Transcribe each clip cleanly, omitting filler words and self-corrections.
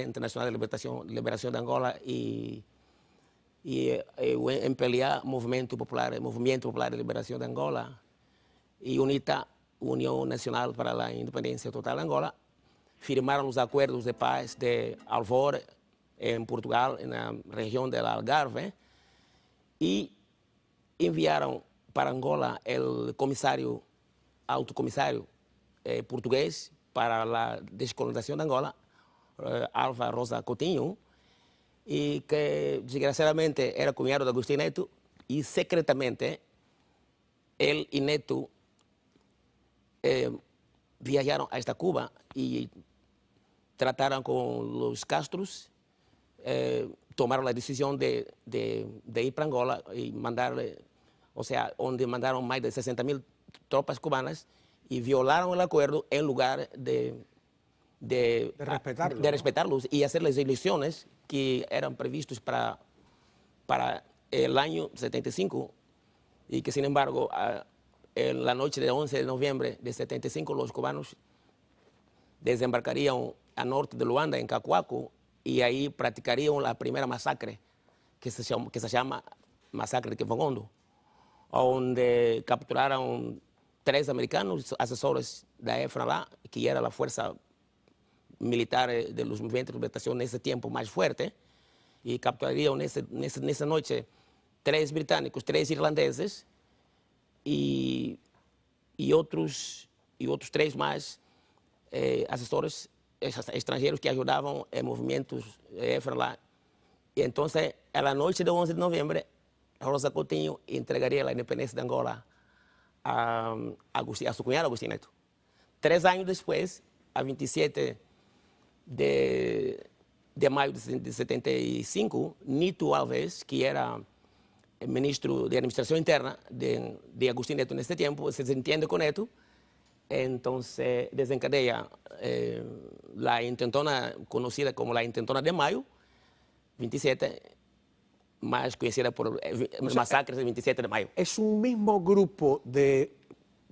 Internacional de Liberación de Angola y en pelear Movimiento Popular de Liberación de Angola y UNITA, Unión Nacional para la Independencia Total de Angola, firmaron los acuerdos de paz de Alvor en Portugal, en la región del Algarve, y enviaron para Angola el alto comisario portugués para la descolonización de Angola, Alva Rosa Coutinho, y que desgraciadamente era cuñado de Agustín Neto, y secretamente él y Neto viajaron hasta Cuba y trataron con los Castros, tomaron la decisión de ir para Angola y mandarle, o sea, donde mandaron más de 60.000 tropas cubanas y violaron el acuerdo en lugar de respetarlos y hacer las elecciones que eran previstas para el año 75 y que sin embargo en la noche del 11 de noviembre de 75 los cubanos desembarcarían al norte de Luanda, en Cacuaco, y ahí practicarían la primera masacre que se llama Masacre de Quevogondo, donde capturaron 3 americanos asesores de la FNLA, que era la fuerza militar de los movimientos de liberación en ese tiempo más fuerte, y capturarían en esa noche 3 británicos, 3 irlandeses y otros 3 más asesores extranjeros que ayudaban en movimientos FNLA. Y entonces, a la noche del 11 de noviembre, Rosa Coutinho entregaría la independencia de Angola a su cuñado Agustín Neto. 3 años después, a 27 de mayo de 75, Nito Alves, que era el ministro de Administración Interna de Agustín Neto en este tiempo, se entiende con Neto, entonces desencadea la intentona conocida como la intentona de mayo, 27, más conocida por el masacre del 27 de mayo. Es un mismo grupo de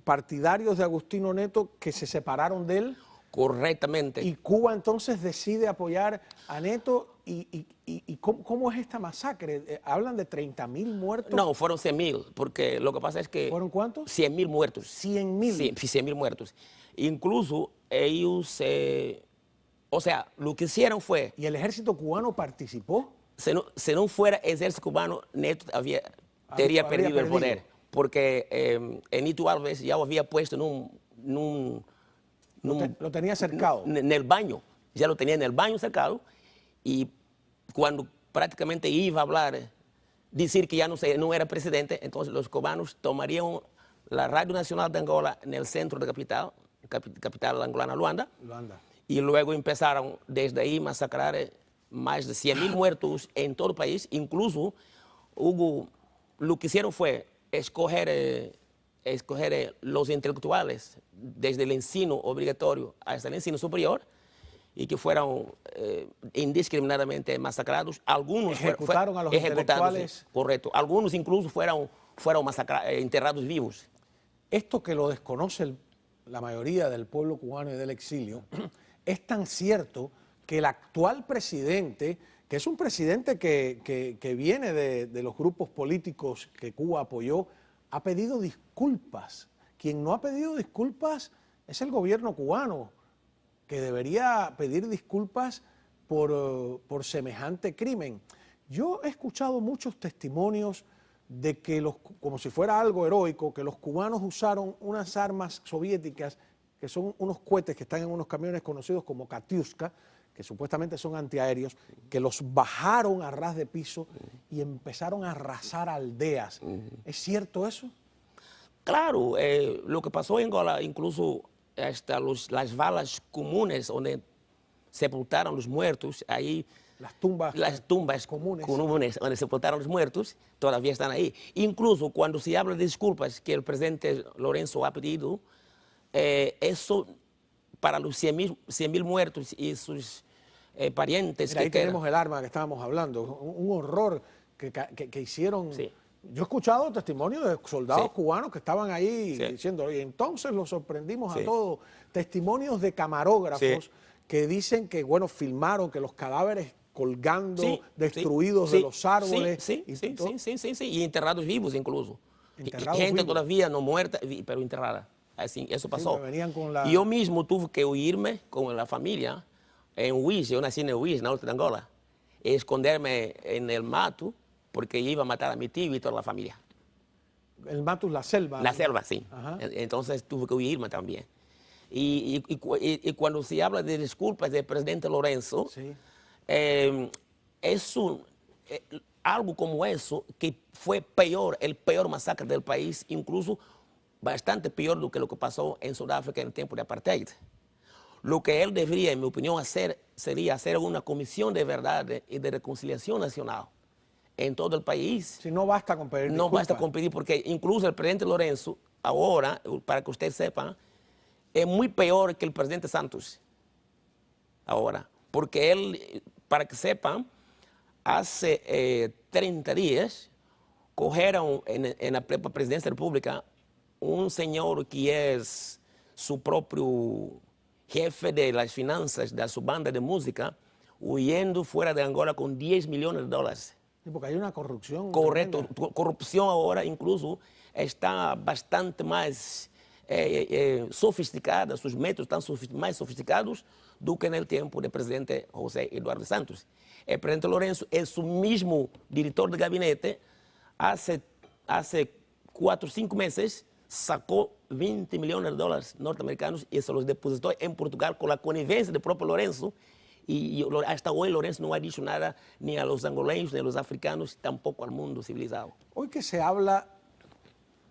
partidarios de Agustín Neto que se separaron de él. Correctamente. Y Cuba entonces decide apoyar a Neto. ¿Y cómo es esta masacre? ¿Hablan de 30.000 muertos? No, fueron 100.000, porque lo que pasa es que... ¿Fueron cuántos? 100.000 muertos. 100.000. Sí, 100.000 muertos. Incluso ellos, o sea, lo que hicieron fue... ¿Y el ejército cubano participó? Si no fuera el ejército cubano, Neto habría perdido el poder, porque Nito Alves ya lo había puesto lo tenía cercado. En el baño, ya lo tenía en el baño cercado, y cuando prácticamente iba a hablar, decir que ya no era presidente, entonces los cubanos tomarían la Radio Nacional de Angola en el centro de la capital angolana, Luanda, y luego empezaron desde ahí a masacrar más de 100.000 muertos en todo el país. Incluso lo que hicieron fue escoger los intelectuales desde el ensino obligatorio hasta el ensino superior y que fueron indiscriminadamente masacrados. Algunos ejecutaron a los intelectuales. Correcto. Algunos incluso fueron enterrados vivos. Esto que lo desconoce la mayoría del pueblo cubano y del exilio es tan cierto que el actual presidente, que es un presidente que viene de los grupos políticos que Cuba apoyó, ha pedido disculpas. Quien no ha pedido disculpas es el gobierno cubano, que debería pedir disculpas por semejante crimen. Yo he escuchado muchos testimonios de que, como si fuera algo heroico, que los cubanos usaron unas armas soviéticas, que son unos cohetes que están en unos camiones conocidos como Katyuska, que supuestamente son antiaéreos, que los bajaron a ras de piso y empezaron a arrasar aldeas. ¿Es cierto eso? Claro, lo que pasó en Angola, incluso hasta las balas comunes donde sepultaron los muertos, ahí las tumbas comunes donde sepultaron los muertos, todavía están ahí. Incluso cuando se habla de disculpas que el presidente Lorenzo ha pedido, eso para los 100.000 muertos y sus parientes. Mira, ahí tenemos el arma que estábamos hablando, un horror que hicieron. Sí. Yo he escuchado testimonios de soldados cubanos que estaban ahí diciendo, y entonces los sorprendimos a todos, testimonios de camarógrafos que dicen que, bueno, filmaron que los cadáveres colgando, Sí, destruidos sí, de los árboles. Sí, y sí, todo, sí, sí, sí, y enterrados vivos incluso. enterrados Gente vivos. todavía no muerta, pero enterrada. Así, eso Sí, pasó. que venían con Y la... yo mismo tuve que huirme con la familia en Huiz, yo nací en Huiz, en el norte de Angola, y esconderme en el mato porque iba a matar a mi tío y toda la familia. El Matus, la selva. La selva, sí. Ajá. Entonces tuve que huirme también. Y cuando se habla de disculpas del presidente Lorenzo, Sí. es algo como eso que fue peor, el peor masacre del país, incluso bastante peor do que lo que pasó en Sudáfrica en el tiempo de apartheid. Lo que él debería, en mi opinión, hacer sería hacer una comisión de verdad y de reconciliación nacional en todo el país. Si no basta con pedir No disculpas. basta con pedir, porque incluso el presidente Lorenzo, ahora, para que usted sepa, es muy peor que el presidente Santos. Ahora, porque él, para que sepan, hace 30 días cogieron en la presidencia de la República un señor que es su propio jefe de las finanzas de su banda de música, huyendo fuera de Angola con $10 millones. Sí, porque hay una corrupción. Correcto, tremenda. corrupción ahora incluso está bastante más sofisticada, sus métodos están más sofisticados do que en el tiempo del presidente José Eduardo Santos. El presidente Lorenzo es su mismo director de gabinete, hace 4 o 5 meses sacó $20 millones norteamericanos y se los depositó en Portugal con la connivencia del propio Lorenzo. Y hasta hoy Lorenzo no ha dicho nada ni a los angoleños, ni a los africanos, tampoco al mundo civilizado. Hoy que se habla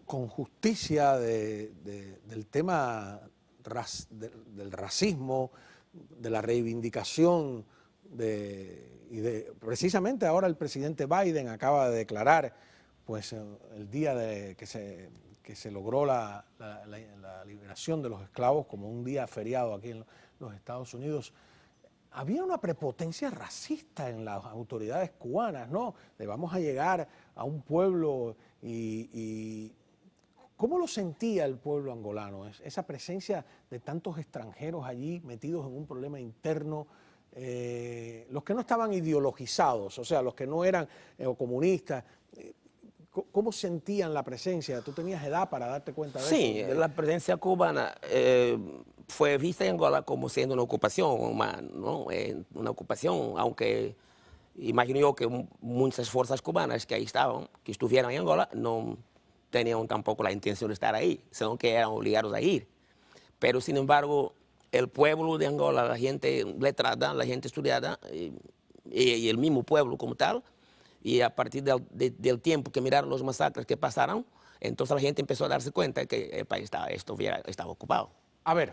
con justicia del tema del racismo, de la reivindicación, precisamente ahora el presidente Biden acaba de declarar, pues el día que se logró la liberación de los esclavos como un día feriado aquí en los Estados Unidos. Había una prepotencia racista en las autoridades cubanas, ¿no? De vamos a llegar a un pueblo y ¿cómo lo sentía el pueblo angolano? Esa presencia de tantos extranjeros allí metidos en un problema interno, los que no estaban ideologizados, o sea, los que no eran comunistas. ¿Cómo sentían la presencia? ¿Tú tenías edad para darte cuenta de eso? Sí, la presencia cubana fue vista en Angola como siendo una ocupación, ¿no? Una ocupación, aunque imagino yo que muchas fuerzas cubanas que ahí estaban, que estuvieron en Angola, no tenían tampoco la intención de estar ahí, sino que eran obligados a ir. Pero sin embargo, el pueblo de Angola, la gente letrada, la gente estudiada y el mismo pueblo como tal, y a partir del tiempo que miraron los masacres que pasaron, entonces la gente empezó a darse cuenta que el país estaba ocupado. A ver,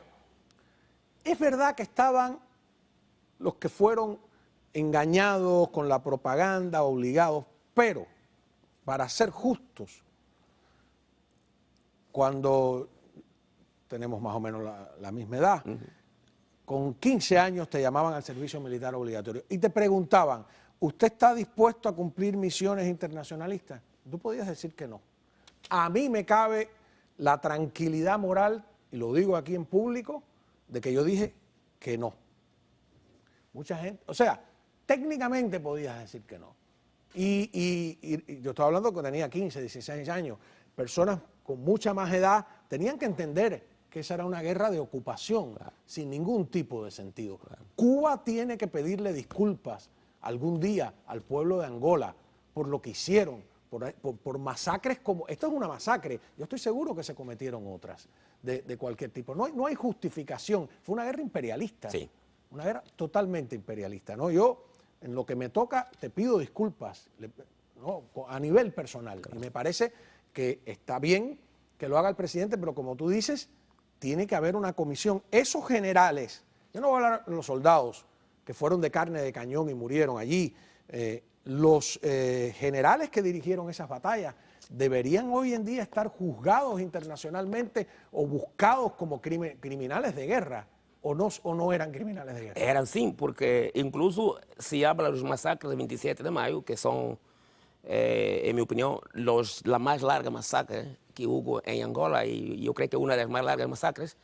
es verdad que estaban los que fueron engañados con la propaganda, obligados, pero para ser justos, cuando tenemos más o menos la misma edad, con 15 años te llamaban al servicio militar obligatorio y te preguntaban, ¿usted está dispuesto a cumplir misiones internacionalistas? Tú podías decir que no. A mí me cabe la tranquilidad moral, y lo digo aquí en público, de que yo dije que no. Mucha gente, o sea, técnicamente podías decir que no. Y yo estaba hablando que tenía 15, 16 años. Personas con mucha más edad tenían que entender que esa era una guerra de ocupación, sin ningún tipo de sentido. Cuba tiene que pedirle disculpas algún día al pueblo de Angola por lo que hicieron, por masacres como... Esto es una masacre, yo estoy seguro que se cometieron otras de cualquier tipo. No hay justificación, fue una guerra imperialista, Sí. una guerra totalmente imperialista, ¿no? Yo, en lo que me toca, te pido disculpas, ¿no? A nivel personal, y me parece que está bien que lo haga el presidente, pero como tú dices, tiene que haber una comisión. Esos generales, yo no voy a hablar de los soldados que fueron de carne de cañón y murieron allí, los generales que dirigieron esas batallas deberían hoy en día estar juzgados internacionalmente o buscados como criminales de guerra, o no eran criminales de guerra. Eran sí, porque incluso si habla de los masacres del 27 de mayo, que son, en mi opinión, la más larga masacre que hubo en Angola, y yo creo que una de las más largas masacres,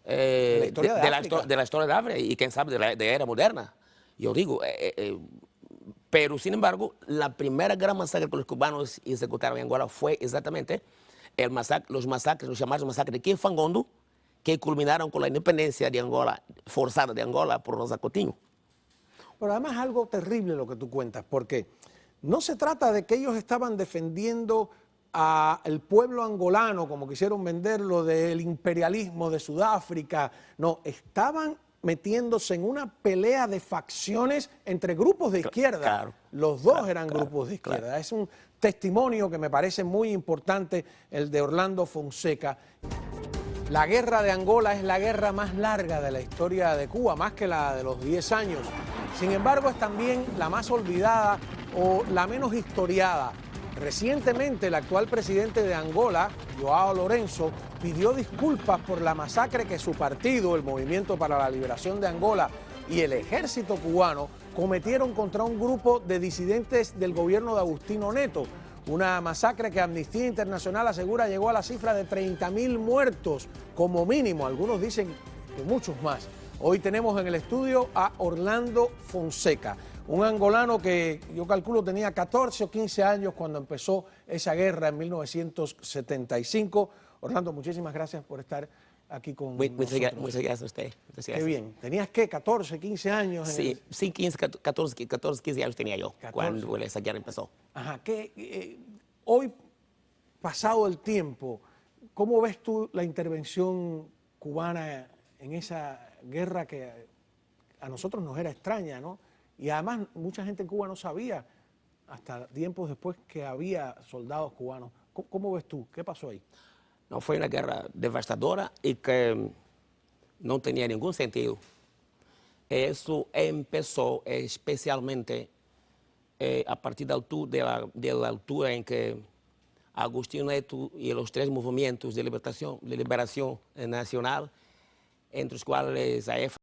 la historia de África. de la historia de África y quién sabe de la era moderna. Yo digo, pero sin embargo, la primera gran masacre que los cubanos ejecutaron en Angola fue exactamente los masacres, los llamados masacres de Kifangondo, que culminaron con la independencia de Angola, forzada de Angola por Rosa Coutinho. Pero además es algo terrible lo que tú cuentas, porque no se trata de que ellos estaban defendiendo al pueblo angolano, como quisieron venderlo, del imperialismo de Sudáfrica. No, estaban metiéndose en una pelea de facciones entre grupos de izquierda. Claro, Los dos eran grupos de izquierda. Claro. Es un testimonio que me parece muy importante, el de Orlando Fonseca. La guerra de Angola es la guerra más larga de la historia de Cuba, más que la de los 10 años. Sin embargo, es también la más olvidada o la menos historiada. Recientemente, el actual presidente de Angola, João Lourenço, pidió disculpas por la masacre que su partido, el Movimiento para la Liberación de Angola, y el ejército cubano cometieron contra un grupo de disidentes del gobierno de Agustín Neto. Una masacre que Amnistía Internacional asegura llegó a la cifra de 30.000 muertos, como mínimo. Algunos dicen que muchos más. Hoy tenemos en el estudio a Orlando Fonseca, un angolano que yo calculo tenía 14 o 15 años cuando empezó esa guerra en 1975. Orlando, muchísimas gracias por estar aquí con nosotros. Muchas gracias a usted. Muchas gracias. Qué bien. ¿Tenías qué? 14, 15 años. Sí, 14, 15 años tenía yo 14. Cuando esa guerra empezó. Ajá. Hoy, pasado el tiempo, ¿cómo ves tú la intervención cubana en esa guerra que a nosotros nos era extraña, ¿no? Y además mucha gente en Cuba no sabía, hasta tiempos después, que había soldados cubanos. ¿Cómo ves tú? ¿Qué pasó ahí? No, fue una guerra devastadora y que no tenía ningún sentido. Eso empezó especialmente a partir de la altura en que Agustín Neto y los tres movimientos de liberación nacional, entre los cuales AF